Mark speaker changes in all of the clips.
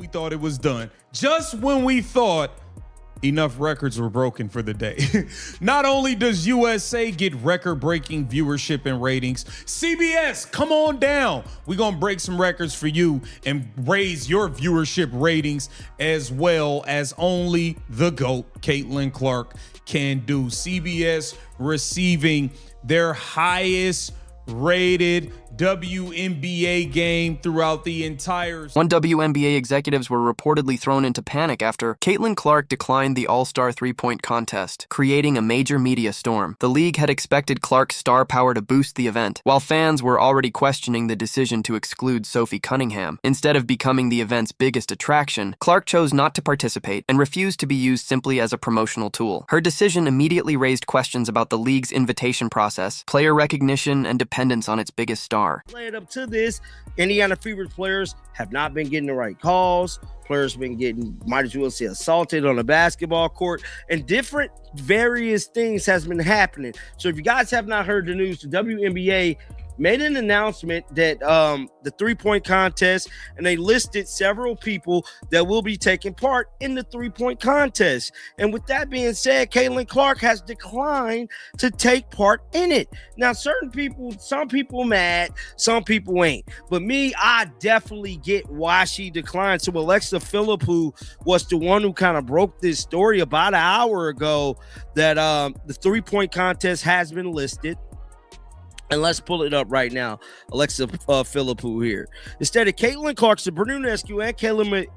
Speaker 1: We thought it was done. Just when we thought enough records were broken for the day. Not only does USA get record-breaking viewership and ratings, CBS, come on down. We're going to break some records for you and raise your viewership ratings as well as only the GOAT, Caitlin Clark, can do. CBS receiving their highest rated WNBA game throughout the entire.
Speaker 2: One WNBA executives were reportedly thrown into panic after Caitlin Clark declined the All-Star three-point contest, creating a major media storm. The league had expected Clark's star power to boost the event, while fans were already questioning the decision to exclude Sophie Cunningham. Instead of becoming the event's biggest attraction, Clark chose not to participate and refused to be used simply as a promotional tool. Her decision immediately raised questions about the league's invitation process, player recognition, and dependence on its biggest star.
Speaker 3: Playing up to this, Indiana Fever players have not been getting the right calls. Players have been getting, might as well say, assaulted on a basketball court, and different various things has been happening. So if you guys have not heard the news, the WNBA made an announcement that the three-point contest, and they listed several people that will be taking part in the three-point contest. And with that being said, Caitlin Clark has declined to take part in it. Now, some people mad, some people ain't. But me, I definitely get why she declined. So Alexa Phillip, who was the one who kind of broke this story about an hour ago, that the three-point contest has been listed. And let's pull it up right now. Alexa Philippou here. Instead of Caitlin Clark, Sabrina Ionescu, and Kayla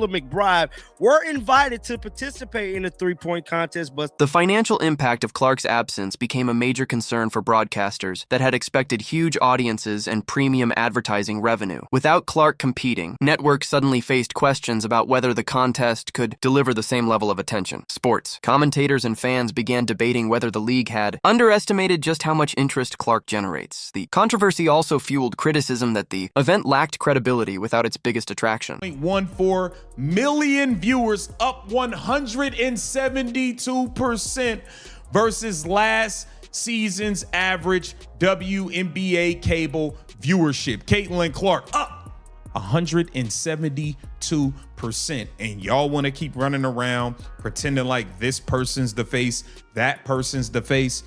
Speaker 3: McBride were invited to participate in the three-point contest, but
Speaker 2: the financial impact of Clark's absence became a major concern for broadcasters that had expected huge audiences and premium advertising revenue. Without Clark competing, networks suddenly faced questions about whether the contest could deliver the same level of attention. Sports commentators and fans began debating whether the league had underestimated just how much interest Clark generates. The controversy also fueled criticism that the event lacked credibility without its biggest attraction.
Speaker 1: 1.14 million viewers, up 172% versus last season's average WNBA cable viewership. Caitlin Clark up 172%. And y'all want to keep running around pretending like this person's the face, that person's the face.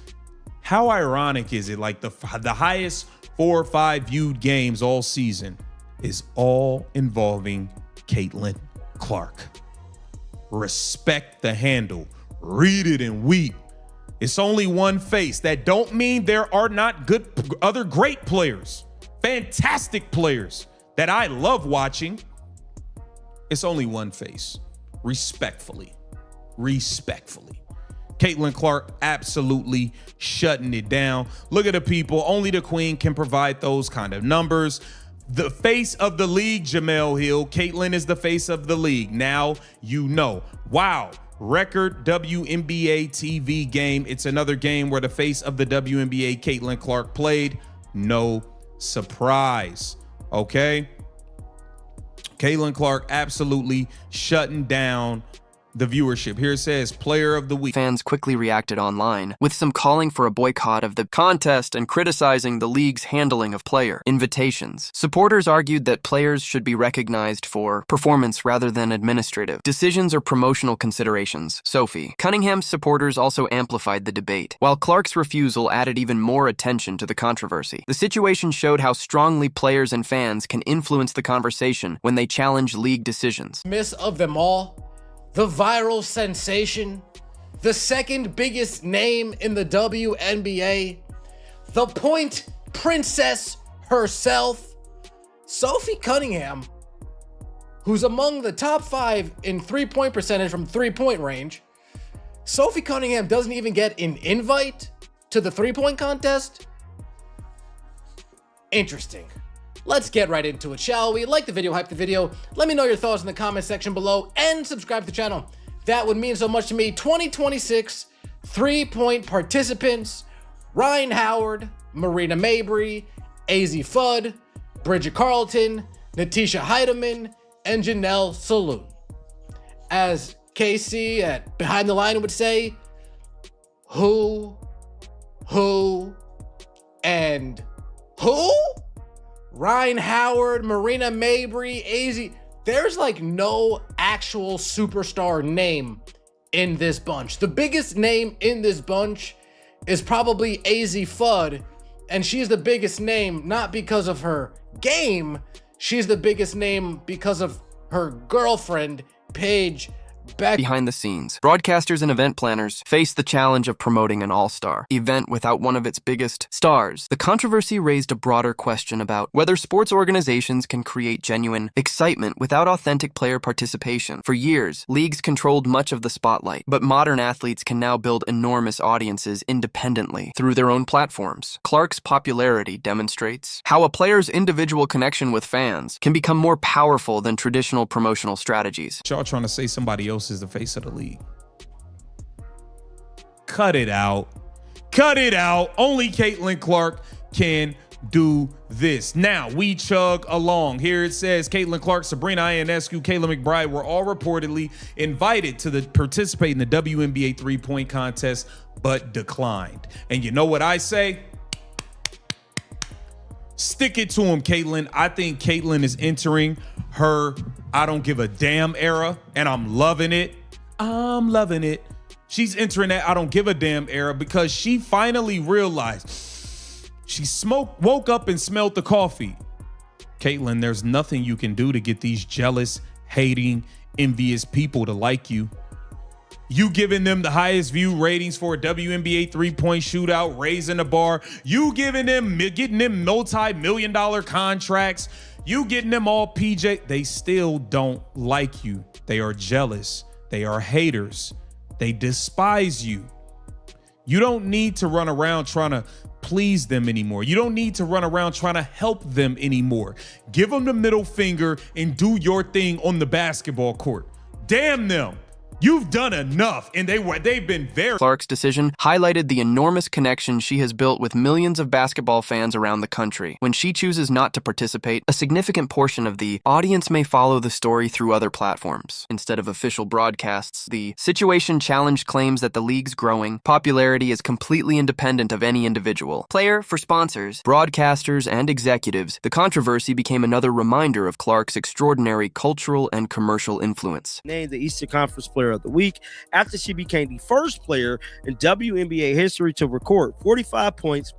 Speaker 1: How ironic is it? Like the highest 4 or 5 viewed games all season is all involving Caitlin Clark. Respect the handle. Read it and weep. It's only one face. That don't mean there are not other great players, fantastic players that I love watching. It's only one face. Respectfully. Caitlin Clark absolutely shutting it down. Look at the people. Only the queen can provide those kind of numbers. The face of the league, Jamel Hill. Caitlin is the face of the league. Now you know. Wow. Record WNBA TV game. It's another game where the face of the WNBA, Caitlin Clark, played. No surprise. Okay. Caitlin Clark absolutely shutting down the viewership. Here it says player of the week.
Speaker 2: Fans quickly reacted online, with some calling for a boycott of the contest and criticizing the league's handling of player invitations. Supporters argued that players should be recognized for performance rather than administrative decisions or promotional considerations. Sophie Cunningham's supporters also amplified the debate, while Clark's refusal added even more attention to the controversy. The situation showed how strongly players and fans can influence the conversation when they challenge league decisions.
Speaker 4: Miss of them all, the viral sensation, the second biggest name in the WNBA, the point princess herself, Sophie Cunningham, who's among the top 5 in three-point percentage from three-point range. Sophie Cunningham doesn't even get an invite to the three-point contest. Interesting. Let's get right into it, shall we? Like the video, hype the video. Let me know your thoughts in the comment section below and subscribe to the channel. That would mean so much to me. 2026 three-point participants: Ryan Howard, Marina Mabrey, AZ Fudd, Bridget Carlton, Natisha Heidemann, and Janelle Saloon. As KC at Behind the Line would say, who, and who? Ryan Howard, Marina Mabrey, AZ, there's like no actual superstar name in this bunch. The biggest name in this bunch is probably AZ Fudd, and she's the biggest name not because of her game, she's the biggest name because of her girlfriend, Paige.
Speaker 2: Behind the scenes, broadcasters and event planners face the challenge of promoting an all-star event without one of its biggest stars. The controversy raised a broader question about whether sports organizations can create genuine excitement without authentic player participation. For years, leagues controlled much of the spotlight, but modern athletes can now build enormous audiences independently through their own platforms. Clark's popularity demonstrates how a player's individual connection with fans can become more powerful than traditional promotional strategies.
Speaker 1: Y'all trying to say somebody else is the face of the league. Cut it out. Cut it out. Only Caitlin Clark can do this. Now we chug along. Here it says Caitlin Clark, Sabrina Ionescu, Kayla McBride were all reportedly invited to participate in the WNBA three-point contest, but declined. And you know what I say? Stick it to him, Caitlin. I think Caitlin is entering her I don't give a damn era, and I'm loving it. I'm loving it. She's entering that I don't give a damn era because she finally realized she woke up and smelled the coffee. Caitlin, there's nothing you can do to get these jealous, hating, envious people to like you. You giving them the highest view ratings for a WNBA three-point shootout, raising the bar. You getting them multi-million-dollar contracts. You getting them all PJ. They still don't like you. They are jealous. They are haters. They despise you. You don't need to run around trying to please them anymore. You don't need to run around trying to help them anymore. Give them the middle finger and do your thing on the basketball court. Damn them. You've done enough, and they've been very...
Speaker 2: Clark's decision highlighted the enormous connection she has built with millions of basketball fans around the country. When she chooses not to participate, a significant portion of the audience may follow the story through other platforms. Instead of official broadcasts, the situation challenged claims that the league's growing popularity is completely independent of any individual player. For sponsors, broadcasters, and executives, the controversy became another reminder of Clark's extraordinary cultural and commercial influence.
Speaker 3: Named the Eastern Conference Player of the Week after she became the first player in WNBA history to record 45 points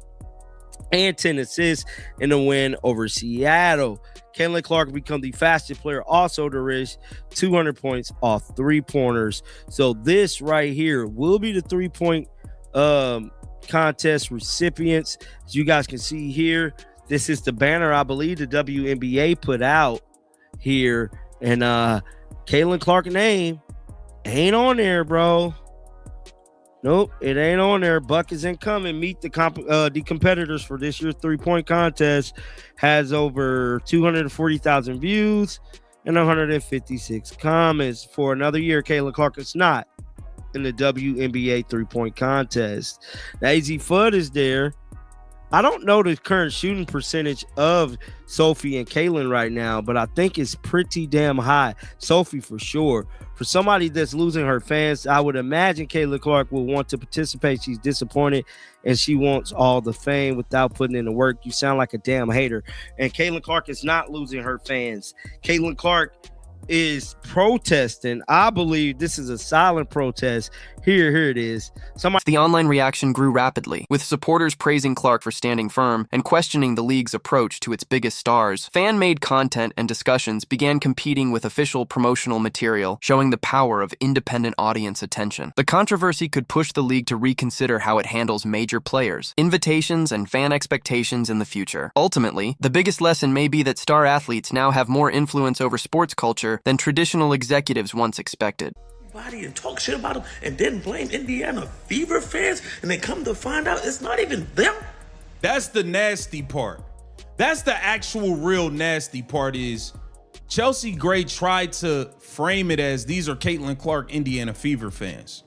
Speaker 3: and 10 assists in a win over Seattle. Caitlin Clark became the fastest player also to reach 200 points off three-pointers. So this right here will be the three-point contest recipients. As you guys can see here, this is the banner I believe the WNBA put out here, and Caitlin Clark's name ain't on there, bro. Nope, it ain't on there. Buckets incoming. Meet the competitors for this year's three-point contest. Has over 240,000 views and 156 comments. For another year, Caitlin Clark is not in the WNBA three-point contest. Now, AZ Fudd is there. I don't know the current shooting percentage of Sophie and Caitlin right now, but I think it's pretty damn high. Sophie for sure. For somebody that's losing her fans, I would imagine Caitlin Clark will want to participate. She's disappointed, and she wants all the fame without putting in the work. You sound like a damn hater. And Caitlin Clark is not losing her fans. Caitlin Clark is protesting. I believe this is a silent protest. Here it is.
Speaker 2: The online reaction grew rapidly, with supporters praising Clark for standing firm and questioning the league's approach to its biggest stars. Fan-made content and discussions began competing with official promotional material, showing the power of independent audience attention. The controversy could push the league to reconsider how it handles major players, invitations, and fan expectations in the future. Ultimately, the biggest lesson may be that star athletes now have more influence over sports culture than traditional executives once expected.
Speaker 5: And talk shit about them and then blame Indiana Fever fans, and they come to find out it's not even them.
Speaker 1: That's the nasty part. That's the actual real nasty part is Chelsea Gray tried to frame it as these are Caitlin Clark Indiana Fever fans.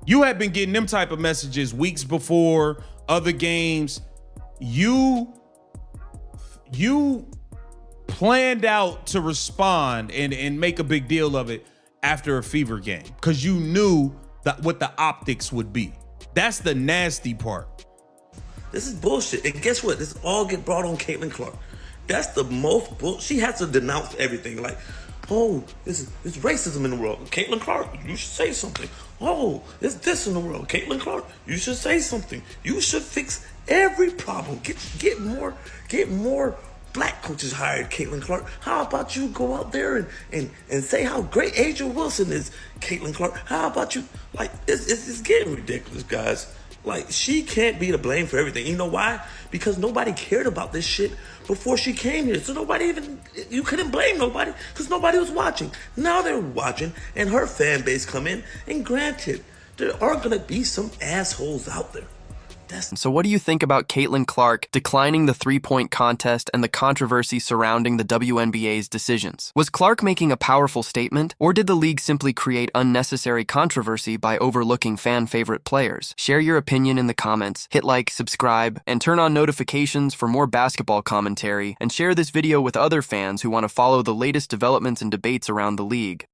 Speaker 1: You had been getting them type of messages weeks before other games. You planned out to respond and make a big deal of it after a Fever game because you knew that what the optics would be. That's the nasty part.
Speaker 5: This is bullshit. And guess what? This all get brought on Caitlin Clark. That's the most bull. She has to denounce everything. Like, Oh, it's racism in the world. Caitlin Clark, you should say something. Oh, it's this in the world. Caitlin Clark, you should say something. You should fix every problem. Get more black coaches hired, Caitlin Clark. How about you go out there and say how great Asia Wilson is, Caitlin Clark? How about you? Like, it's getting ridiculous, guys. Like, she can't be to blame for everything. You know why? Because nobody cared about this shit before she came here. So you couldn't blame nobody because nobody was watching. Now they're watching and her fan base come in. And granted, there are going to be some assholes out there.
Speaker 2: So what do you think about Caitlin Clark declining the three-point contest and the controversy surrounding the WNBA's decisions? Was Clark making a powerful statement, or did the league simply create unnecessary controversy by overlooking fan-favorite players? Share your opinion in the comments, hit like, subscribe, and turn on notifications for more basketball commentary, and share this video with other fans who want to follow the latest developments and debates around the league.